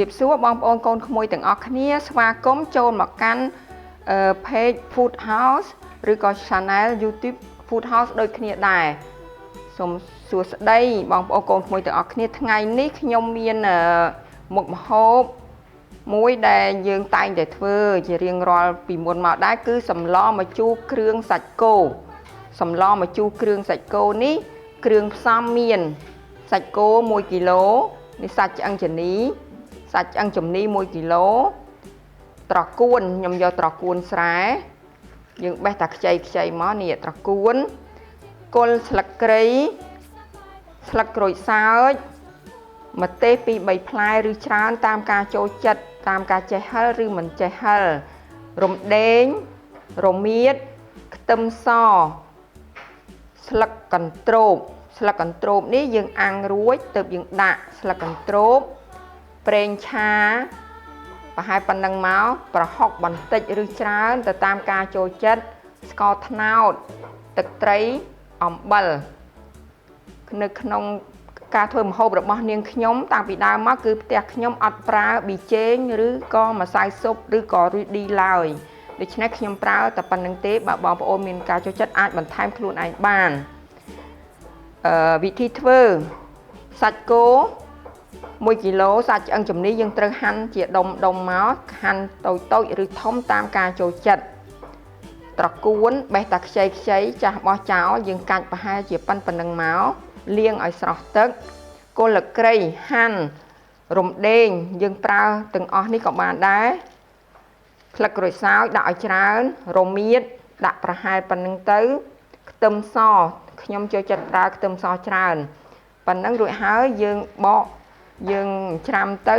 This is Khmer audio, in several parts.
រៀបសួរបងប្អូនកូនក្មួយទាំងអស់គ្នាស្វាគមន៍ចូលមកកាន់ page Food House ឬក៏ channel YouTube Food House ដូចគ្នាដែរសូមសួស្តីបងប្អូនកូនក្មួយទាំងអស់គ្នាថ្ងៃនេះខ្ញុំមានមុខម្ហូបមួយដែលយើងតែងតែធ្វើជារៀងរាល់ពីមុនមកដែរគឺសម្លម្ជូរគ្រឿងសាច់គោសម្លម្ជូរគ្រឿងសាច់គោនេះគ្រឿងផ្សំមានសាច់គោ1គីឡូនេះសាច់ឆ្អឹងជំនីសាច់ឆ្អឹងជំនី1គីឡូត្រកួនខ្ញុំយកត្រកួនស្រែយើងបេះតែខ្ចីមកនេះត្រកួនគល់ស្លឹកគ្រៃស្លឹកក្រូចសើចម្ទេស2 3ផ្លែឬច្រើនតាមការចូលចិត្តតាមការចេះហិលឬមិនចេះហិលរំដេងរមៀតខ្ទឹមសស្លឹកកន្ទ្រោបស្លឹកកន្ទ្រោបនេះយើងអាំងរួចទើបយើងដាក់ស្លឹកកន្ទ្រោបប្រេងឆាប្រហែលប៉ុណ្ណឹងមកប្រហុកបន្តិចឬច្រើនទៅតាមការចូលចិត្តស្ករត្នោតទឹកត្រីអំបិលនៅក្នុងការធ្វើម្ហូបរបស់នាងខ្ញុំតាំងពីដើមមកគឺផ្ទះខ្ញុំអត់ប្រើប៊ីចេងឬក៏ម្សៅស៊ុបឬក៏រីឌីឡើយដូច្នេះខ្ញុំប្រើតែប៉ុណ្្នឹងទេបើបងប្អូនមានការចូលចិត្តអាចបន្ថែមខ្លួនឯងបានវិធីធ្វើសាច់គោ1គីឡូសាច់ឆ្អឹងជំនីយើងត្រូវហាន់ជាដុំមកហាន់តូចឬធំតាមការចូលចិត្តត្រកួនបេះតែខ្ចីចាស់បោះចោលយើងកាច់ប្រហែលជាប៉ុណ្ណឹងមកលាងឲ្យស្រស់ទឹកគល់ក្រៃហាន់រំដេងយើងប្រើទាំងអស់នេះក៏បានដែរស្លឹកក្រូចសើចដាក់ឲ្យច្រើនរមៀតដាក់ប្រហែលប៉ុណ្ណឹងទៅខ្ទឹមសខ្ញុំចូលចិត្តប្រើខ្ទឹមសច្រើនប៉ុណ្ណឹងរួចហើយយើងបកយើងច្រាំទៅ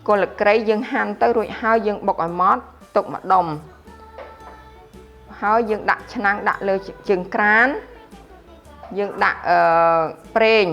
គល់ក្រៃយើងហាន់ទៅរួចហើយយើងបុកឲ្យម៉ត់ទុកម្ដុំហើយយើងដាក់ឆ្នាំងដាក់លើជើងក្រានយើងដាក់ប្រេង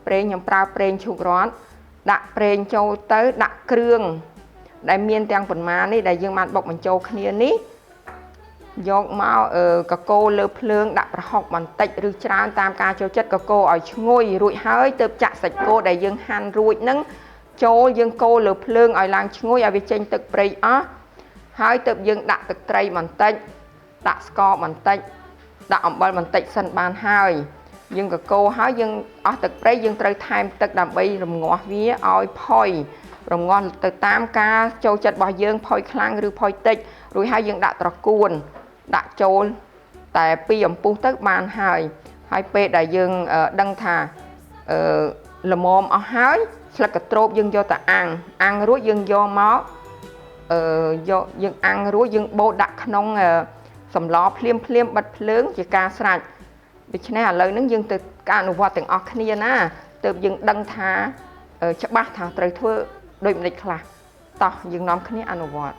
ខ្ញុំប្រើប្រេងឈូករ័ត្នដាក់ប្រេងចូលទៅដាក់គ្រឿងដែលមានទាំងប៉ុន្មាននេះដែលយើងបានបុកបញ្ចូលគ្នានេះយកមកកកូរលើភ្លើងដាក់ប្រហុកបន្តិចឬច្រើនតាមការចូលចិត្តកកូរឲ្យឈ្ងុយរួចហើយទើបចាក់សាច់គោដែលយើងហាន់រួចហ្នឹងចូលយើងកូរលើភ្លើងឲ្យឡើងឈ្ងុយឲ្យវាចេញទឹកប្រៃអស់ហើយទើបយើងដាក់ទឹកត្រីបន្តិចដាក់ស្ករបន្តិចដាក់អំបិលបន្តិចសិនបានហើយយើងកកូរហើយយើងអស់ទឹកប្រៃយើងត្រូវថែមទឹកដើម្បីរំងាស់វាឲ្យផុយរំងាស់ទៅតាមការចូលចិត្តរបស់យើងផុយខ្លាំងឬផុយតិចរួចហើយយើងដាក់ត្រកួនដាក់ចូលតែ2អំពុះទៅបានហើយពេលដែលយើងដឹងថាល្មមអស់ហើយស្លឹកកន្ទ្រោបយើងយកទៅអាំងរួចយើងយកមកយើងអាំងរួចយើងបូតដាក់ក្នុងសម្លភ្លាមបិទភ្លើងជាការស្រេចដូច្នេះឥឡូវហ្នឹងយើងទៅការអនុវត្តទាំងអស់គ្នាណាទើបយើងដឹងថាច្បាស់ថាត្រូវធ្វើដូចម្តេចខ្លះតោះយើងនាំគ្នាអនុវត្ត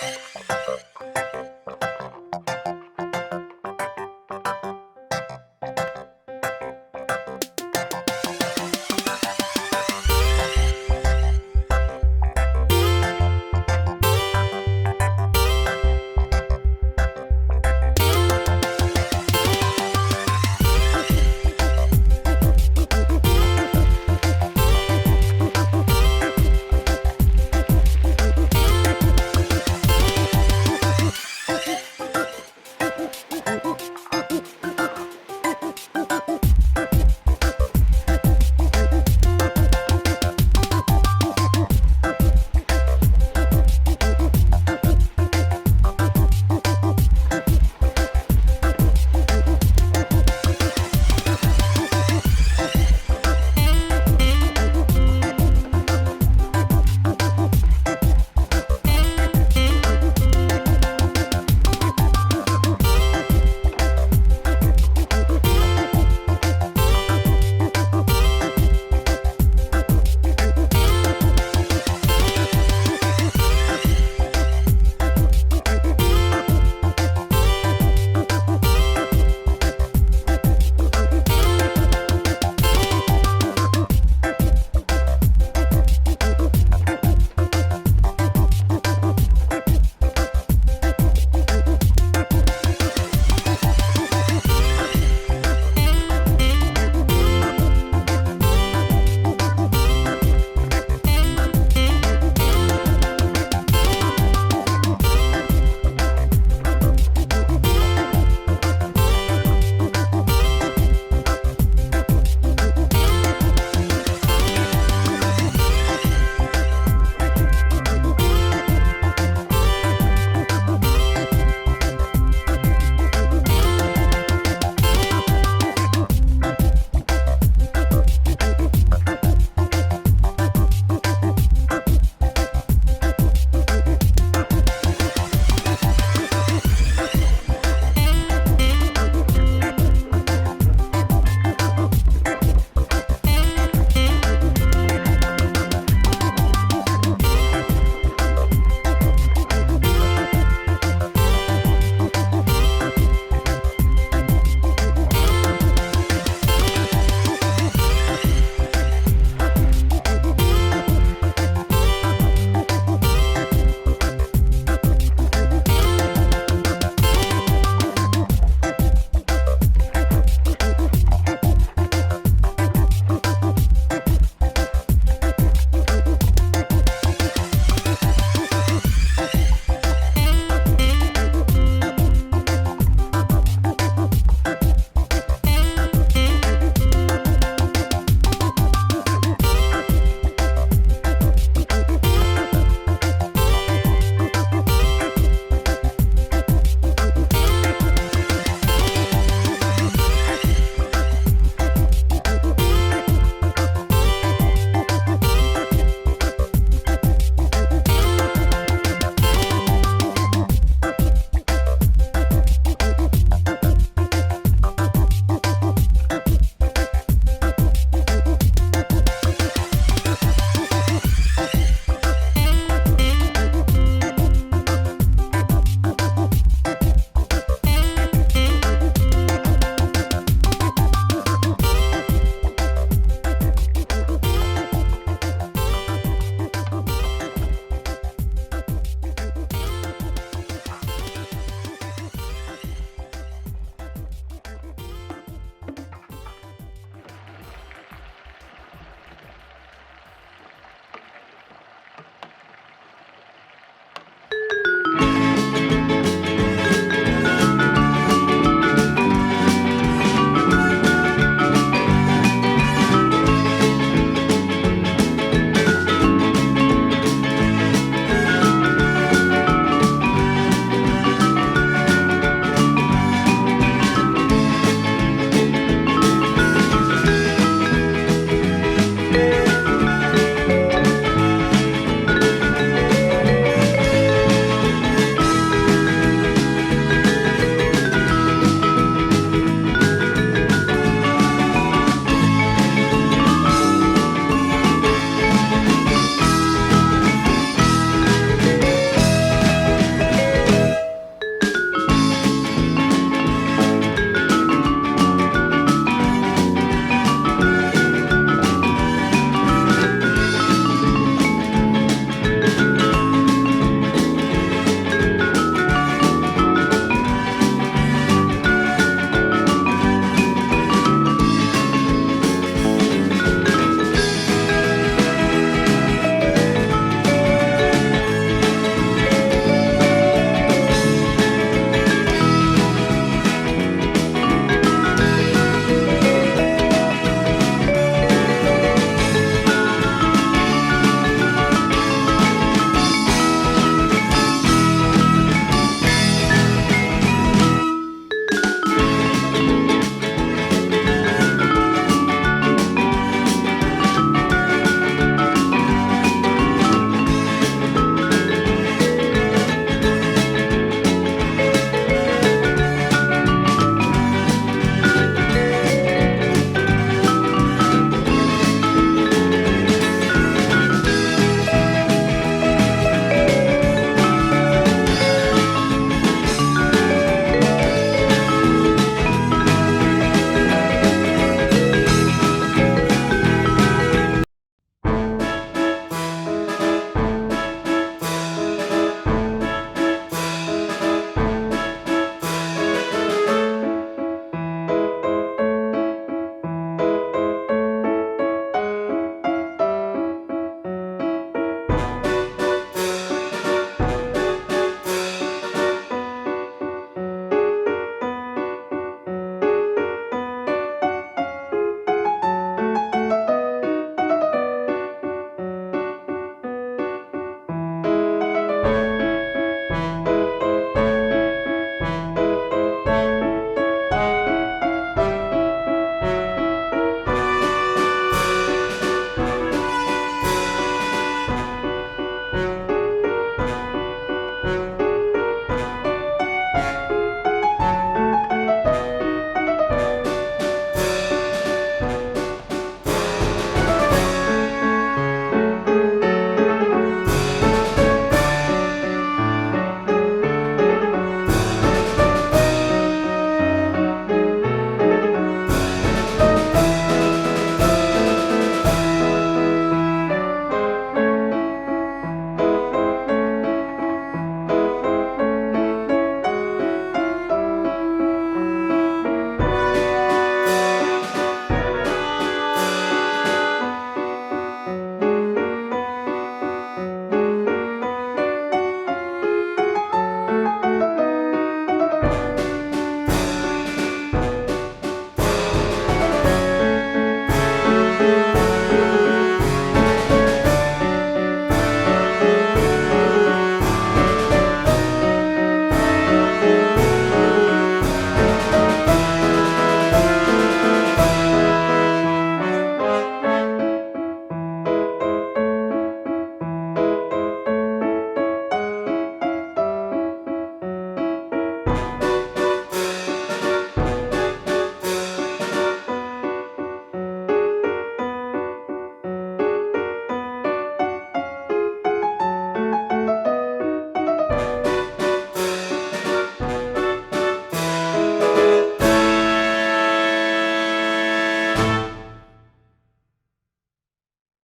។